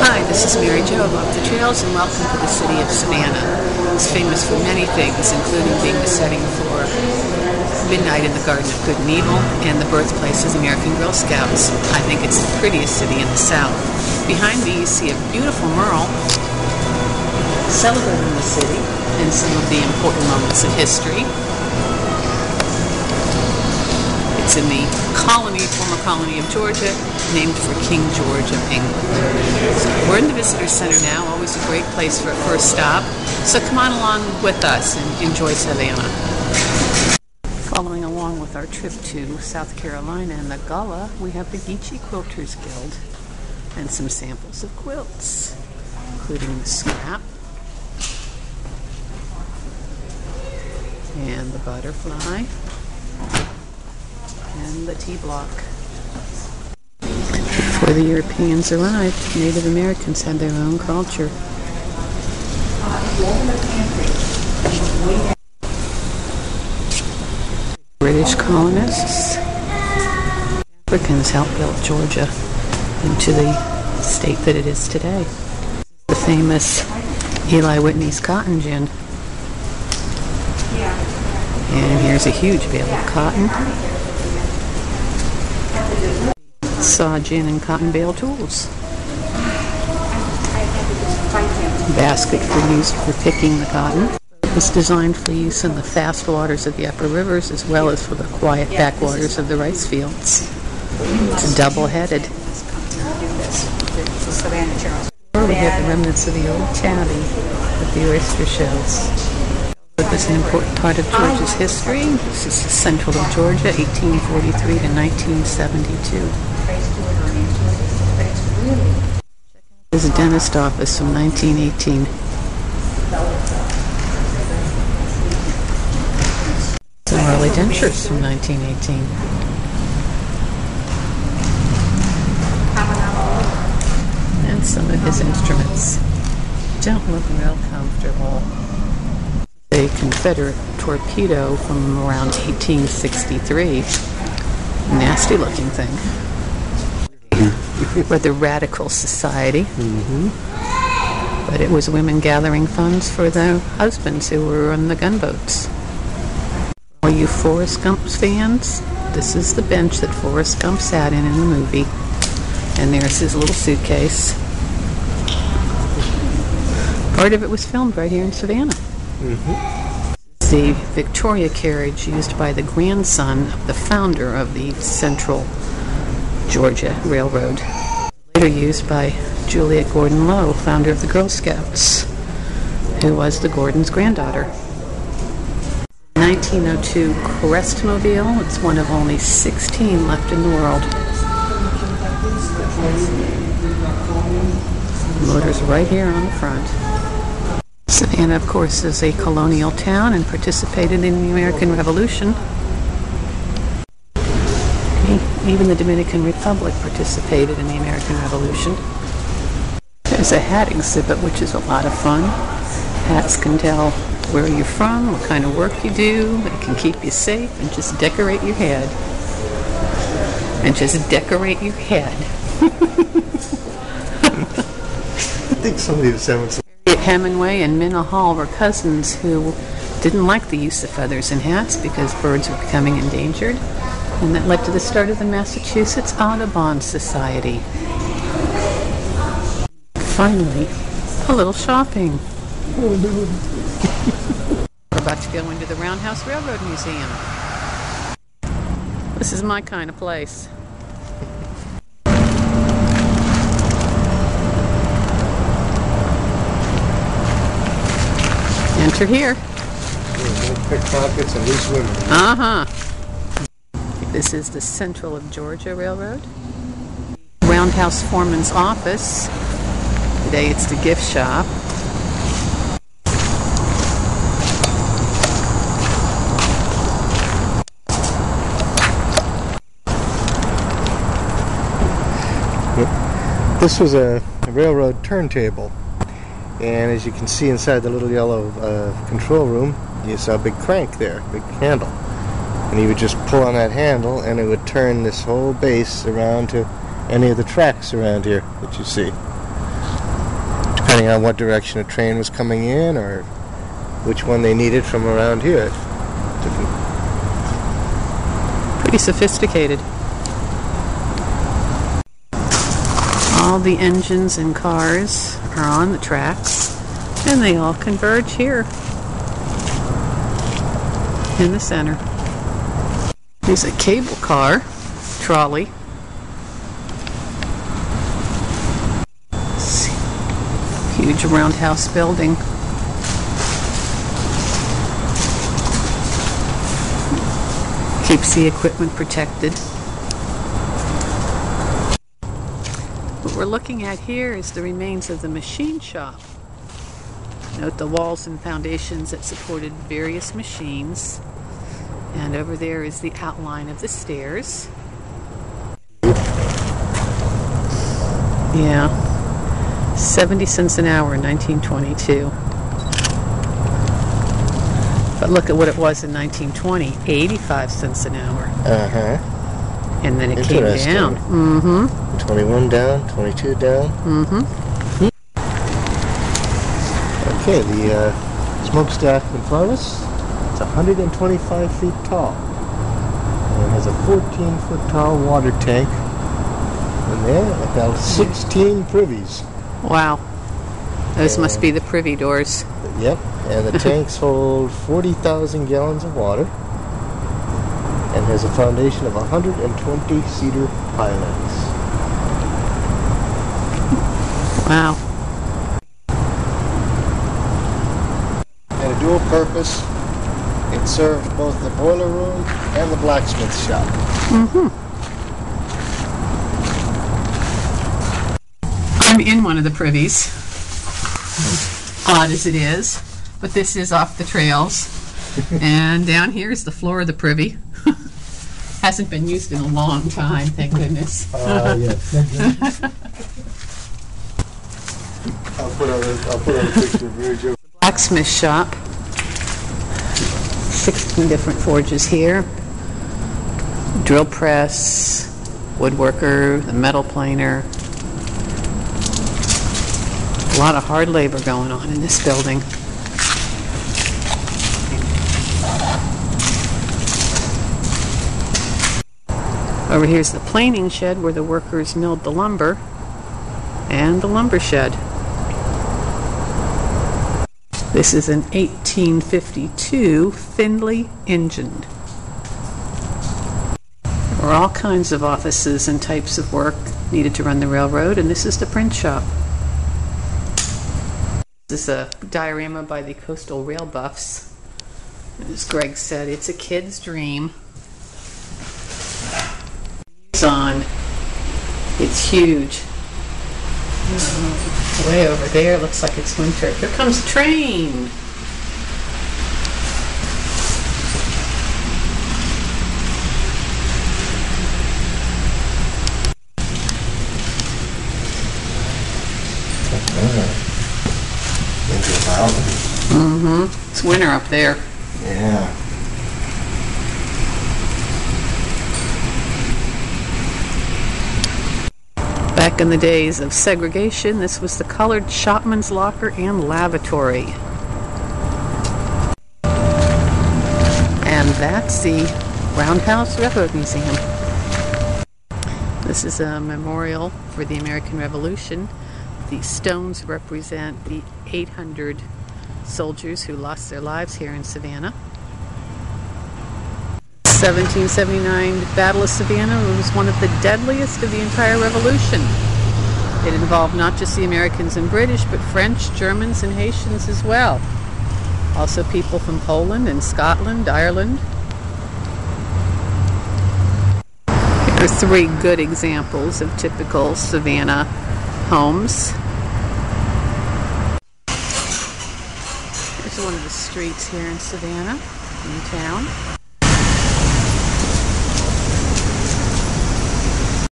Hi, this is Mary Jo of Offthetrails, and welcome to the city of Savannah. It's famous for many things, including being the setting for Midnight in the Garden of Good and Evil and the birthplace of the American Girl Scouts. I think it's the prettiest city in the South. Behind me you see a beautiful mural celebrating the city and some of the important moments of history. It's in the former colony of Georgia, named for King George of England. So we're in the Visitor Center now, always a great place for a first stop. So come on along with us and enjoy Savannah. Following along with our trip to South Carolina and the Gullah, we have the Geechee Quilters Guild and some samples of quilts, including the scrap and the butterfly and the T-block. Before the Europeans arrived, Native Americans had their own culture. British colonists, Africans helped build Georgia into the state that it is today. The famous Eli Whitney's cotton gin. And here's a huge bale of cotton. Saw gin and cotton bale tools. Basket used for picking the cotton. It was designed for use in the fast waters of the upper rivers as well as for the quiet backwaters of the rice fields. It's double-headed. Here we have the remnants of the old tabby with the oyster shells. It was an important part of Georgia's history. This is the central of Georgia, 1843 to 1972. There's a dentist office from 1918. Some early dentures from 1918. And some of his instruments don't look real comfortable. A Confederate torpedo from around 1863. Nasty looking thing. Rather radical society. But it was women gathering funds for their husbands who were on the gunboats. Are you Forrest Gump fans? This is the bench that Forrest Gump sat in the movie. And there's his little suitcase. Part of it was filmed right here in Savannah. The Victoria carriage used by the grandson of the founder of the Central Georgia Railroad. Later used by Juliet Gordon Lowe, founder of the Girl Scouts, who was the Gordon's granddaughter. 1902 Crestmobile. It's one of only 16 left in the world. The motor's right here on the front. Savannah, of course, is a colonial town and participated in the American Revolution. Even the Dominican Republic participated in the American Revolution. There's a hat exhibit, which is a lot of fun. Hats can tell where you're from, what kind of work you do. It can keep you safe and just decorate your head. And just decorate your head. I think somebody was having some... Hemingway and Minna Hall were cousins who didn't like the use of feathers in hats because birds were becoming endangered. And that led to the start of the Massachusetts Audubon Society. Finally, a little shopping. We're about to go into the Roundhouse Railroad Museum. This is my kind of place. Enter here. Pickpockets and loose women. This is the Central of Georgia Railroad. Roundhouse Foreman's office. Today it's the gift shop. This was a railroad turntable. And as you can see inside the little yellow control room, you saw a big crank there, big handle. And you would just pull on that handle and it would turn this whole base around to any of the tracks around here that you see. depending on what direction a train was coming in or which one they needed from around here. Pretty sophisticated. All the engines and cars are on the tracks, and they all converge here in the center. There's a cable car, trolley. Huge roundhouse building. Keeps the equipment protected. What we're looking at here is the remains of the machine shop. Note the walls and foundations that supported various machines. And over there is the outline of the stairs. Yeah, 70 cents an hour in 1922. But look at what it was in 1920, 85 cents an hour. Uh-huh. And then it came down. Mm-hmm. 21 down, 22 down. Mm-hmm. Okay, the smokestack in front of us, it's 125 feet tall. And it has a 14-foot tall water tank. And there, it held 16 privies. Wow. Those must be the privy doors. Yep, and the tanks hold 40,000 gallons of water and has a foundation of 120 cedar pilings. Wow. And a dual purpose, it served both the boiler room and the blacksmith shop. Mm-hmm. I'm in one of the privies. Odd as it is, but this is Offthetrails, and down here is the floor of the privy. Hasn't been used in a long time, thank goodness. Yes. I'll put on a picture of Virgil. Blacksmith shop. 16 different forges here. Drill press, woodworker, the metal planer. A lot of hard labor going on in this building. Over here's the planing shed where the workers milled the lumber, and the lumber shed. This is an 1852 Findlay engine. There were all kinds of offices and types of work needed to run the railroad, and this is the print shop. This is a diorama by the Coastal Rail Buffs. As Greg said, it's a kid's dream. It's on. It's huge. Way over there, looks like it's winter. Here comes a train. Mm-hmm. It's winter up there. Yeah. Back in the days of segregation, this was the colored shopman's locker and lavatory. And that's the Roundhouse Railroad Museum. This is a memorial for the American Revolution. The stones represent the 800 soldiers who lost their lives here in Savannah. 1779 Battle of Savannah was one of the deadliest of the entire Revolution. It involved not just the Americans and British, but French, Germans, and Haitians as well. Also people from Poland and Scotland, Ireland. Here are three good examples of typical Savannah homes. Here's one of the streets here in Savannah, in town.